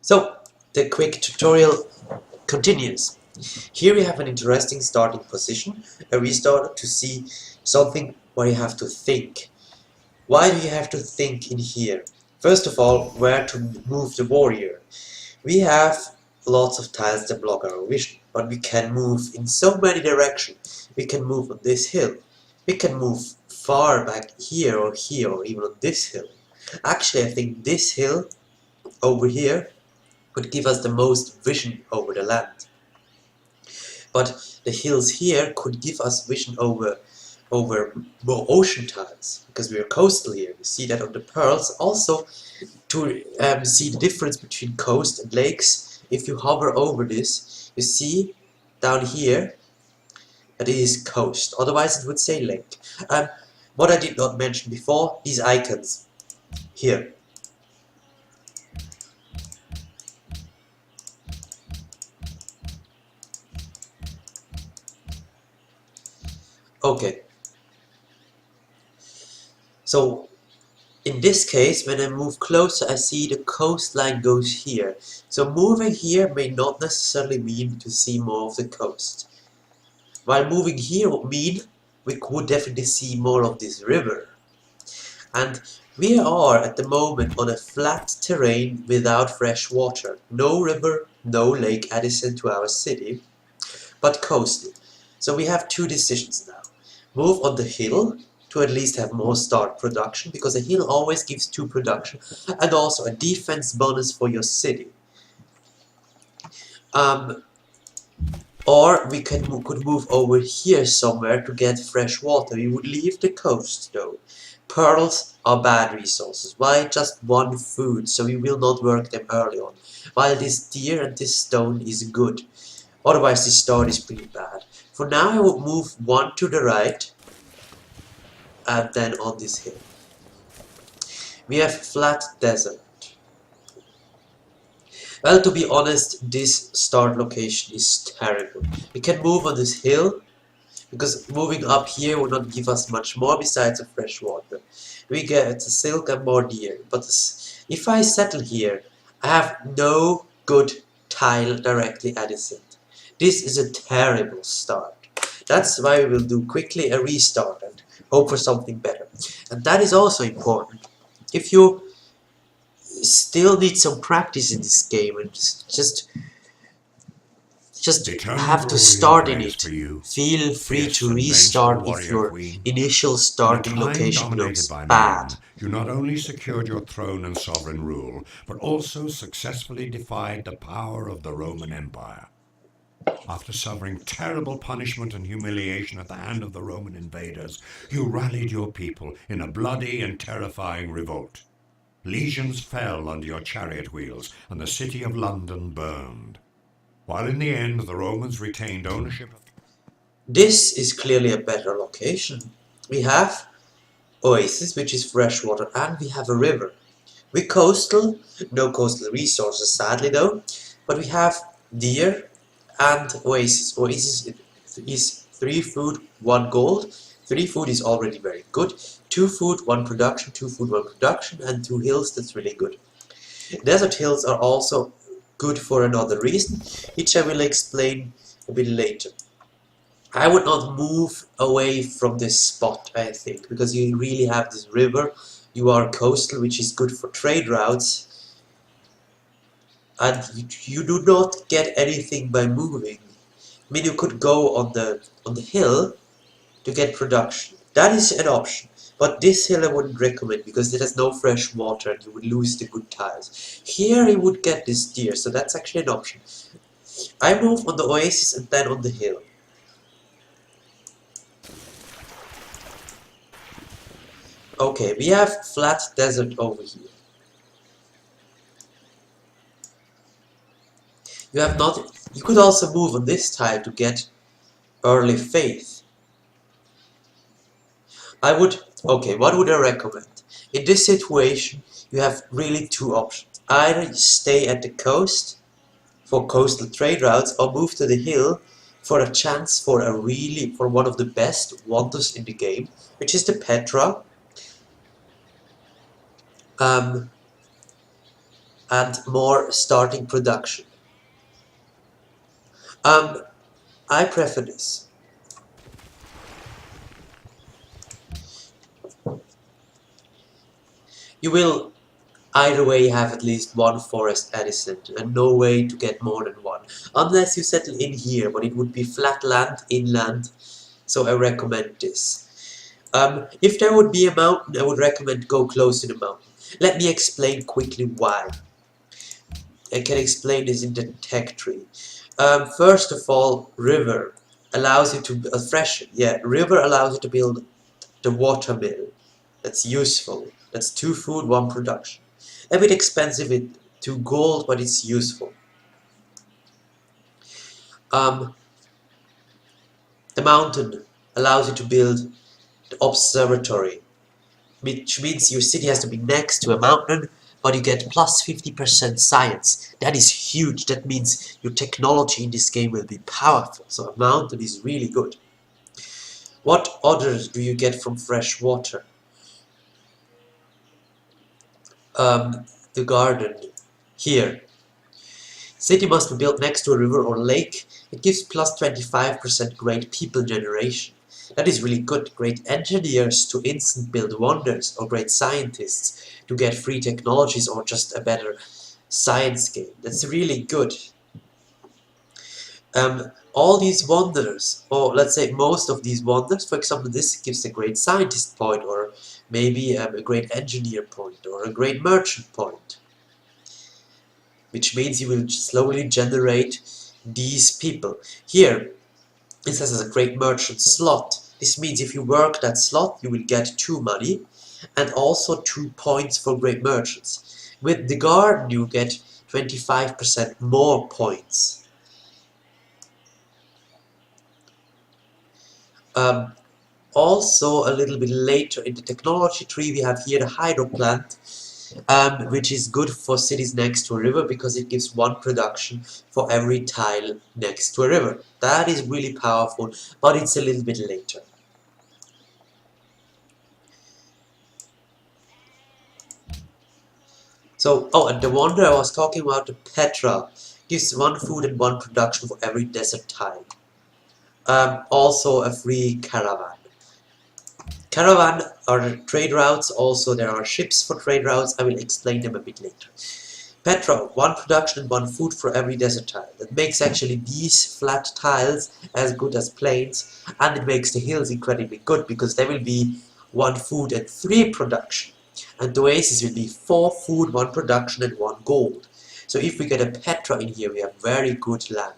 So the quick tutorial continues. Here we have an interesting starting position, and we start to see something where you have to think. Why do you have to think in here? First of all, where to move the warrior. We have lots of tiles that block our vision, but we can move in so many directions. We can move on this hill. We can move far back here, or even on this hill. Actually, I think this hill over here would give us the most vision over the land. But the hills here could give us vision over more ocean tiles, because we are coastal here. You see that on the pearls. Also, to see the difference between coast and lakes, if you hover over this, you see down here that it is coast. Otherwise, it would say lake. What I did not mention before, these icons here. Okay. So in this case, when I move closer, I see the coastline goes here. So moving here may not necessarily mean to see more of the coast. While moving here would mean we would definitely see more of this river. And we are at the moment on a flat terrain without fresh water. No river, no lake adjacent to our city, but coastal. So we have two decisions now. Move on the hill to at least have more start production, because a hill always gives 2 production, and also a defense bonus for your city. Or we could move over here somewhere to get fresh water. We would leave the coast though. Pearls are bad resources. Why? Just 1 food, so we will not work them early on. While this deer and this stone is good. Otherwise this start is pretty bad. For now I would move 1 to the right, and then on this hill. We have flat desert. Well, to be honest, this start location is terrible. We can move on this hill, because moving up here will not give us much more besides a fresh water. We get silk and more deer, but if I settle here, I have no good tile directly adjacent. This is a terrible start. That's why we will do quickly a restart and hope for something better. And that is also important. If you still need some practice in this game and just have to start in it, feel free to restart if your initial starting location looks bad. You not only secured your throne and sovereign rule, but also successfully defied the power of the Roman Empire. After suffering terrible punishment and humiliation at the hand of the Roman invaders, you rallied your people in a bloody and terrifying revolt. Legions fell under your chariot wheels, and the city of London burned. While in the end, the Romans retained ownership of... This is clearly a better location. We have oasis, which is fresh water, and we have a river. We're coastal, no coastal resources sadly though, but we have deer and oasis. Oasis is 3 food, 1 gold. 3 food is already very good. 2 food, 1 production, 2 food, 1 production, and 2 hills, that's really good. Desert hills are also good for another reason, which I will explain a bit later. I would not move away from this spot, I think, because you really have this river. You are coastal, which is good for trade routes, and you do not get anything by moving. I mean, you could go on the hill to get production. That is an option. But this hill I wouldn't recommend, because it has no fresh water and you would lose the good tiles. Here you would get this deer, so that's actually an option. I move on the oasis and then on the hill. Okay, we have flat desert over here. You could also move on this tile to get early faith. What would I recommend? In this situation, you have really 2 options. Either stay at the coast for coastal trade routes, or move to the hill for a chance for one of the best wonders in the game, which is the Petra. and more starting production. I prefer this. You will either way have at least one forest adjacent and no way to get more than one. Unless you settle in here, but it would be flat land, inland, so I recommend this. If there would be a mountain, I would recommend go close to the mountain. Let me explain quickly why. I can explain this in the tech tree. First of all, river allows you to river allows you to build the water mill. That's useful. That's 2 food, 1 production. A bit expensive with 2 gold, but it's useful. The mountain allows you to build the observatory, which means your city has to be next to a mountain, but you get plus 50% science. That is huge. That means your technology in this game will be powerful. So a mountain is really good. What others do you get from fresh water? The garden. Here. City must be built next to a river or lake. It gives plus 25% great people generation. That is really good. Great engineers to instant build wonders, or great scientists to get free technologies or just a better science game. That's really good. All these wonders, or let's say most of these wonders, for example, this gives a great scientist point, or maybe a great engineer point, or a great merchant point. Which means you will slowly generate these people. Here, it says a great merchant slot. This means if you work that slot, you will get 2 money and also 2 points for great merchants. With the garden, you get 25% more points. Also, a little bit later in the technology tree, we have here the hydro plant, which is good for cities next to a river because it gives 1 production for every tile next to a river. That is really powerful, but it's a little bit later. So, and the wonder I was talking about, the Petra, gives 1 food and 1 production for every desert tile. Also a free caravan. Caravan are trade routes, also there are ships for trade routes, I will explain them a bit later. Petra, 1 production and 1 food for every desert tile. That makes actually these flat tiles as good as plains, and it makes the hills incredibly good because there will be 1 food and 3 production. And the oasis will be 4 food, 1 production and 1 gold. So if we get a Petra in here, we have very good land.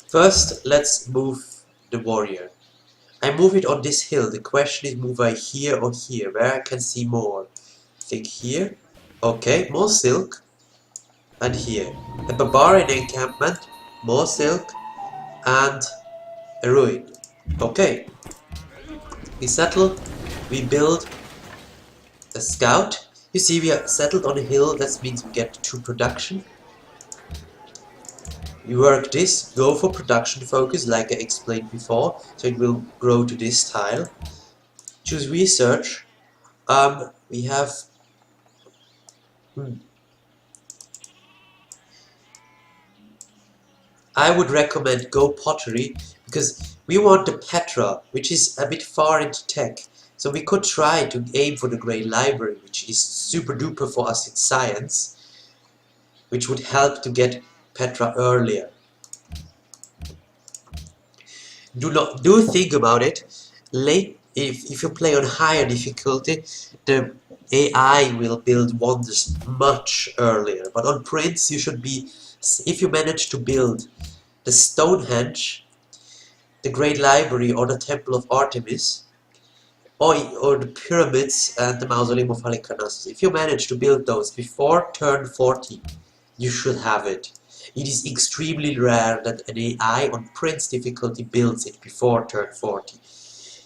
First, let's move the warrior. I move it on this hill. The question is, move I here or here? Where I can see more? I think here. Okay, more silk. And here. A barbarian encampment, more silk, and a ruin. Okay. We settle. We build a scout. You see, we are settled on a hill. That means we get 2 production. You work this, go for production focus like I explained before, so it will grow to this tile. Choose research. We have I would recommend go pottery because we want the Petra, which is a bit far into tech. So we could try to aim for the Great Library, which is super duper for us in science, which would help to get Petra earlier. Do think about it. If you play on higher difficulty, the AI will build wonders much earlier. But on Prince, you should be, if you manage to build the Stonehenge, the Great Library, or the Temple of Artemis, or the pyramids and the Mausoleum of Halicarnassus, if you manage to build those before turn 40, you should have it. It is extremely rare that an AI on Prince difficulty builds it before turn 40.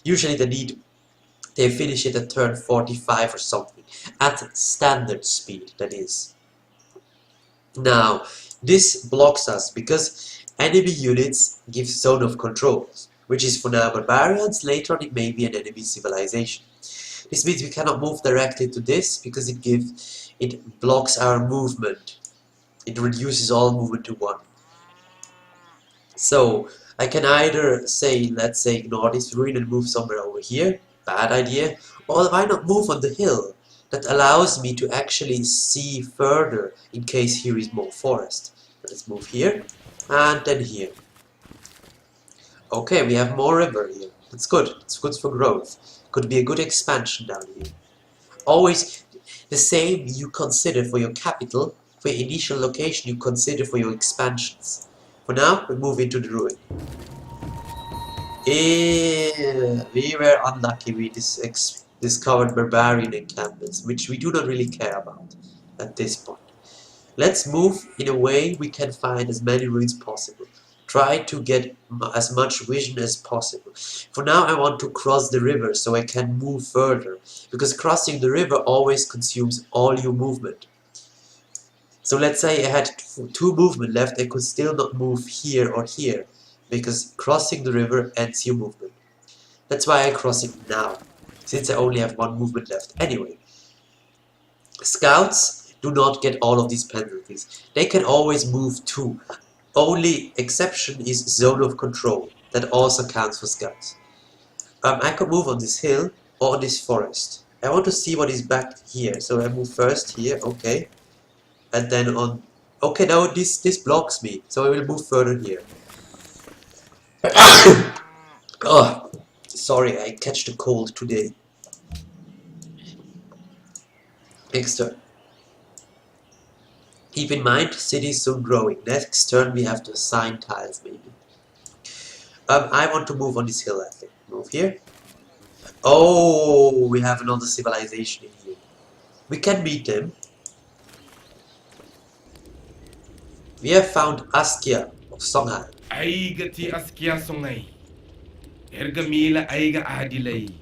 Usually they finish it at turn 45 or something, at standard speed, that is. Now, this blocks us because enemy units give zone of control, which is for now barbarians. Later on it may be an enemy civilization. This means we cannot move directly to this because it it blocks our movement. It reduces all movement to 1. So I can either say, let's say, ignore this ruin and move somewhere over here. Bad idea. Or why not move on the hill? That allows me to actually see further in case here is more forest. Let's move here and then here. Okay, we have more river here. That's good. It's good for growth. Could be a good expansion down here. Always the same you consider for your capital, for your initial location you consider for your expansions. For now, we move into the ruin. We were unlucky. We discovered barbarian encampments, which we do not really care about at this point. Let's move in a way we can find as many ruins possible. Try to get as much vision as possible. For now I want to cross the river so I can move further, because crossing the river always consumes all your movement. So let's say I had 2 movement left, I could still not move here or here, because crossing the river ends your movement. That's why I cross it now, since I only have 1 movement left. Anyway, scouts do not get all of these penalties. They can always move too. Only exception is zone of control. That also counts for scouts. I could move on this hill or on this forest. I want to see what is back here. So I move first here, okay. And then on... Okay, now this blocks me. So I will move further here. Oh, sorry, I catch the cold today. Next turn. Keep in mind, city is soon growing. Next turn we have to assign tiles maybe. I want to move on this hill, I think. Move here. Oh, we have another civilization in here. We can meet them. We have found Askia of Songhai. Aiga ti Askia Songhai. Erga mila aiga adilai.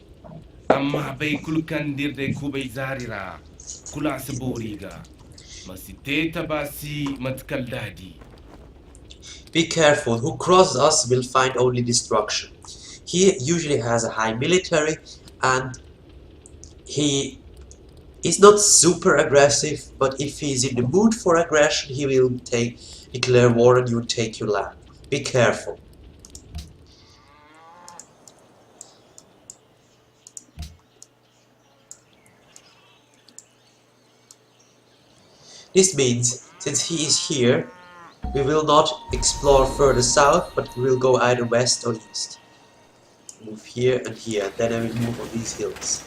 Amma bay kulkandir de kubay zarira. Kula saboriga. Masiteta basi matkaldadi. Be careful, who crosses us will find only destruction. He usually has a high military and he is not super aggressive, but if he is in the mood for aggression he will declare war and you will take your land. Be careful. This means, since he is here, we will not explore further south, but we will go either west or east. Move here and here, and then I will move on these hills.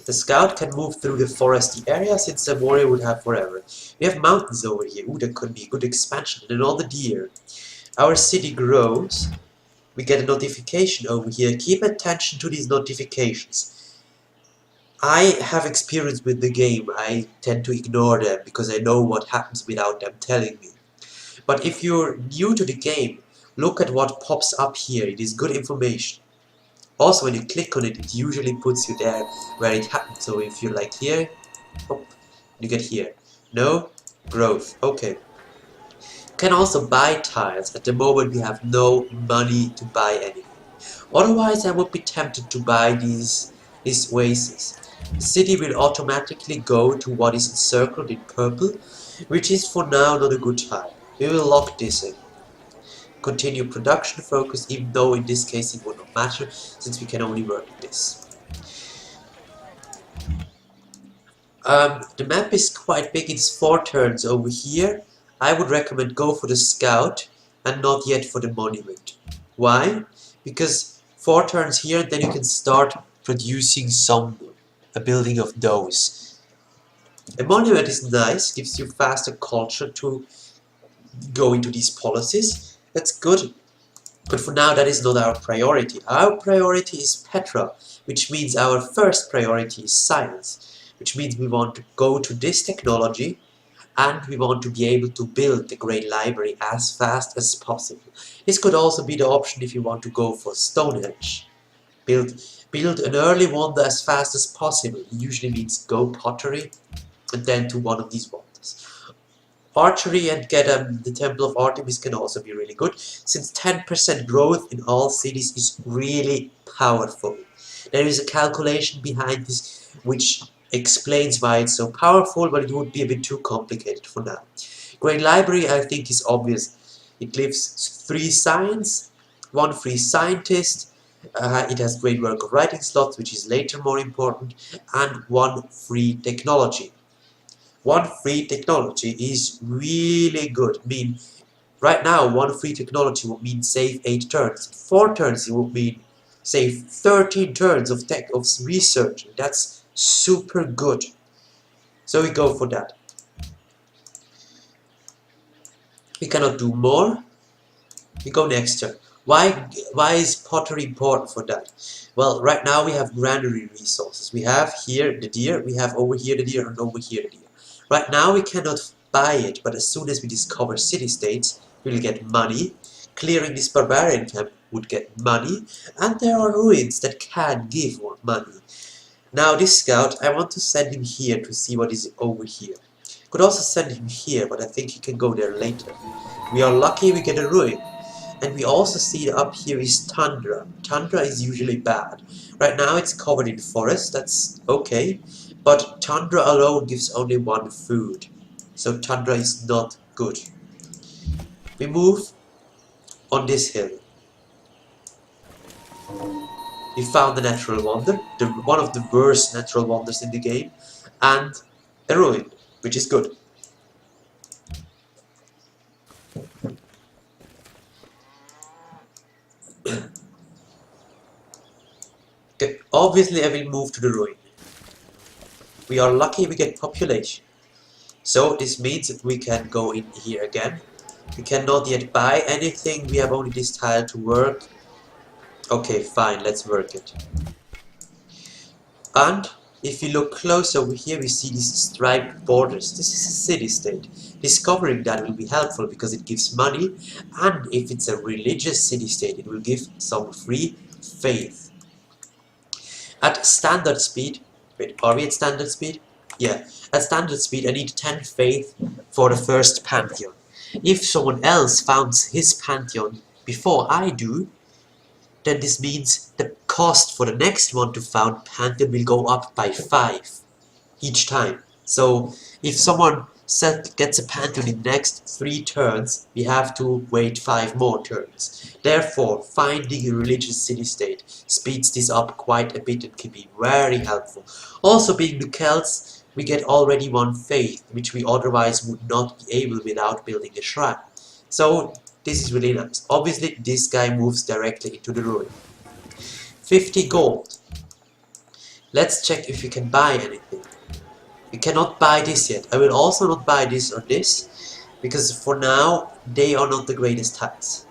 The scout can move through the foresty area, since the warrior would have forever. We have mountains over here. Ooh, that could be good expansion. And all the deer. Our city grows. We get a notification over here. Keep attention to these notifications. I have experience with the game. I tend to ignore them because I know what happens without them telling me. But if you're new to the game, look at what pops up here. It is good information. Also, when you click on it, it usually puts you there where it happened. So if you're like here, hop, you get here. No growth. Okay. You can also buy tiles. At the moment, we have no money to buy anything. Otherwise, I would be tempted to buy these oases. The city will automatically go to what is encircled in purple, which is for now not a good time. We will lock this in. Continue production focus, even though in this case it would not matter, since we can only work with this. The map is quite big, it's 4 turns over here. I would recommend go for the scout and not yet for the monument. Why? Because 4 turns here, then you can start producing a building of those. A monument is nice, gives you faster culture to go into these policies. That's good. But for now that is not our priority. Our priority is Petra, which means our first priority is science, which means we want to go to this technology and we want to be able to build the great library as fast as possible. This could also be the option if you want to go for Stonehenge. Build an early wonder as fast as possible. It usually means go pottery and then to one of these wonders. Archery and get the Temple of Artemis can also be really good, since 10% growth in all cities is really powerful. There is a calculation behind this which explains why it's so powerful, but it would be a bit too complicated for now. Great Library, I think, is obvious. It gives 3 science, 1 free scientist, it has great work of writing slots, which is later more important, and 1 free technology. 1 free technology is really good. I mean, right now, 1 free technology would mean save 8 turns. 4 turns it would mean save 13 turns of research. That's super good. So we go for that. We cannot do more. We go next turn. Why is pottery important for that? Well, right now we have granary resources. We have here the deer, we have over here the deer, and over here the deer. Right now we cannot buy it, but as soon as we discover city-states, we'll get money. Clearing this barbarian camp would get money, and there are ruins that can give money. Now this scout, I want to send him here to see what is over here. Could also send him here, but I think he can go there later. We are lucky we get a ruin. And we also see up here is tundra. Tundra is usually bad. Right now it's covered in forest, that's okay. But tundra alone gives only 1 food. So tundra is not good. We move on this hill. We found the natural wonder, one of the worst natural wonders in the game, and a ruin, which is good. Okay, obviously I will move to the ruin. We are lucky we get population. So this means that we can go in here again. We cannot yet buy anything, we have only this tile to work. Okay, fine, let's work it. And if you look close over here, we see these striped borders. This is a city-state. Discovering that will be helpful because it gives money, and if it's a religious city-state, it will give some free faith. At standard speed, wait, are we at standard speed? Yeah, at standard speed I need 10 faith for the first pantheon. If someone else founds his pantheon before I do, then this means the cost for the next one to found pantheon will go up by 5 each time. So if someone gets a pantheon in the next 3 turns, we have to wait 5 more turns. Therefore, finding a religious city-state speeds this up quite a bit and can be very helpful. Also, being the Celts, we get already 1 faith, which we otherwise would not be able without building a shrine. So this is really nice. Obviously, this guy moves directly into the ruin. 50 gold. Let's check if we can buy anything. We cannot buy this yet. I will also not buy this or this, because for now, they are not the greatest tiles.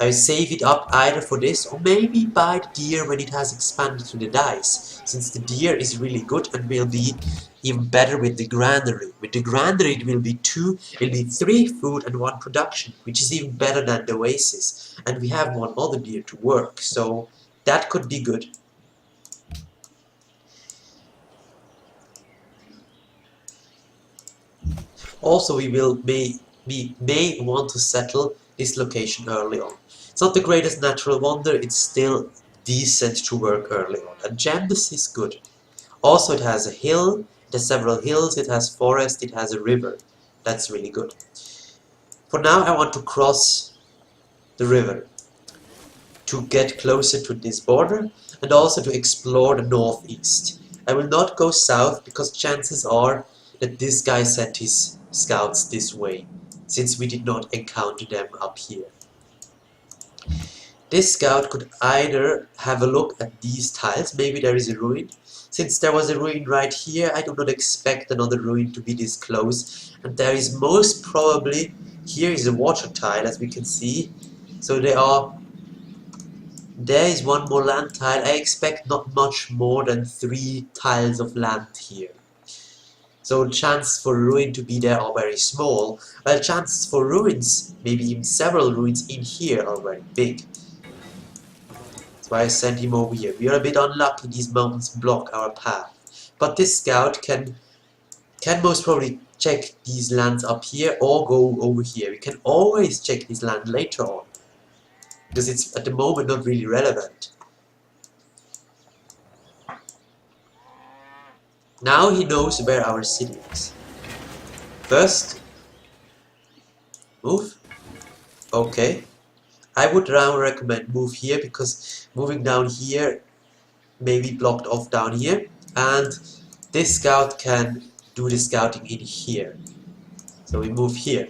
I will save it up either for this, or maybe buy the deer when it has expanded to the dice, since the deer is really good and will be even better with the granary. With the granary it will be 3 food and 1 production, which is even better than the oasis. And we have 1 other deer to work, so that could be good. Also, we may want to settle this location early on. It's not the greatest natural wonder, it's still decent to work early on. And Gemdus is good. Also, it has a hill, it has several hills, it has forest, it has a river. That's really good. For now, I want to cross the river to get closer to this border and also to explore the northeast. I will not go south because chances are that this guy sent his scouts this way, since we did not encounter them up here. This scout could either have a look at these tiles, maybe there is a ruin. Since there was a ruin right here, I do not expect another ruin to be this close. And there is most probably, here is a water tile as we can see. So there is 1 more land tile. I expect not much more than 3 tiles of land here. So the chances for ruin to be there are very small, while chances for ruins, maybe even several ruins in here, are very big. That's why I sent him over here. We are a bit unlucky, these mountains block our path. But this scout can most probably check these lands up here or go over here. We can always check this land later on, because it's at the moment not really relevant. Now he knows where our city is. First, move. Okay. I would now recommend move here, because moving down here may be blocked off down here, and this scout can do the scouting in here. So we move here.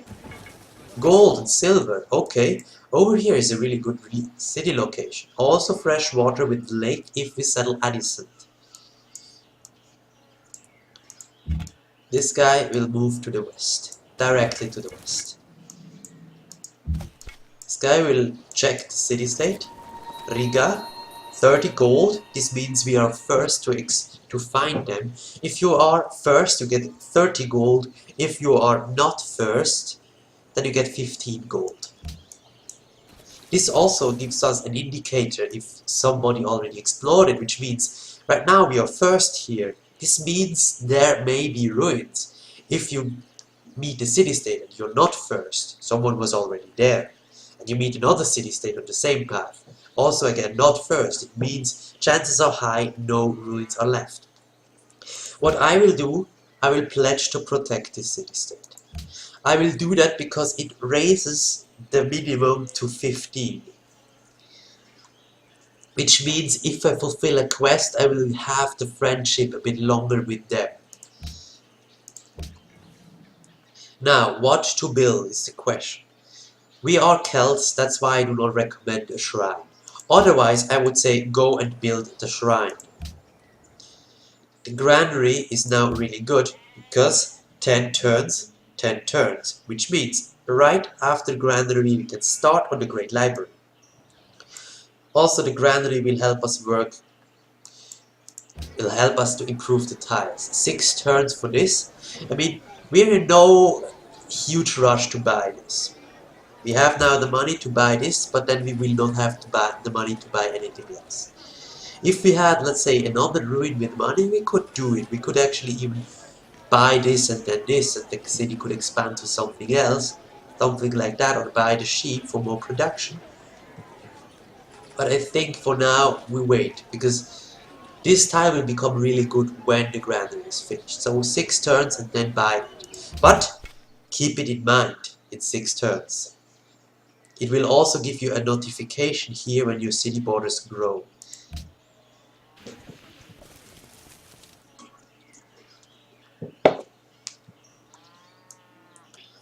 Gold and silver, okay. Over here is a really good city location. Also fresh water with lake if we settle adjacent. This guy will move to the west, directly to the west. This guy will check the city state. Riga, 30 gold. This means we are first to find them. If you are first, you get 30 gold. If you are not first, then you get 15 gold. This also gives us an indicator if somebody already explored it, which means right now we are first here. This means there may be ruins. If you meet a city-state and you're not first, someone was already there, and you meet another city-state on the same path, also again not first, it means chances are high no ruins are left. What I will do, I will pledge to protect this city-state. I will do that because it raises the minimum to 15. Which means if I fulfill a quest, I will have the friendship a bit longer with them. Now, what to build is the question. We are Celts, that's why I do not recommend a shrine. Otherwise, I would say go and build the shrine. The granary is now really good because 10 turns, 10 turns, which means right after granary we can start on the Great Library. Also, the granary will help us to improve the tiles. 6 turns for this. I mean, we're in no huge rush to buy this. We have now the money to buy this, but then we will not have the money to buy anything else. If we had, let's say, another ruin with money, we could do it. We could actually even buy this and then this, and the city could expand to something else, something like that, or buy the sheep for more production. But I think for now we wait, because this tile will become really good when the granary is finished. So 6 turns and then buy it. But keep it in mind, it's 6 turns. It will also give you a notification here when your city borders grow.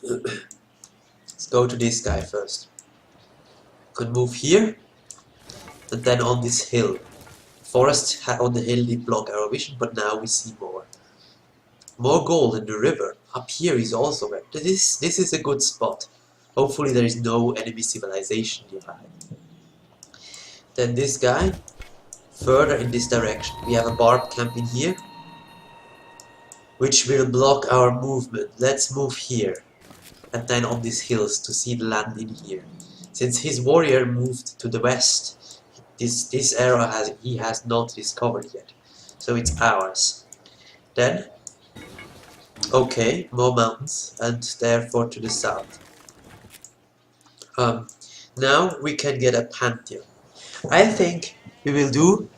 Let's go to this guy first. Could move here, and then on this hill. Forest on the hill did block our vision, but now we see more. More gold in the river. Up here is also where. This is a good spot. Hopefully there is no enemy civilization nearby. Then this guy, further in this direction. We have a barb camp in here, which will block our movement. Let's move here, and then on these hills to see the land in here. Since his warrior moved to the west, this area he has not discovered yet, so it's ours. Then, okay, more mountains, and therefore to the south. Now we can get a pantheon. I think we will do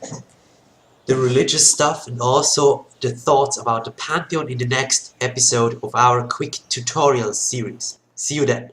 the religious stuff and also the thoughts about the pantheon in the next episode of our quick tutorial series. See you then.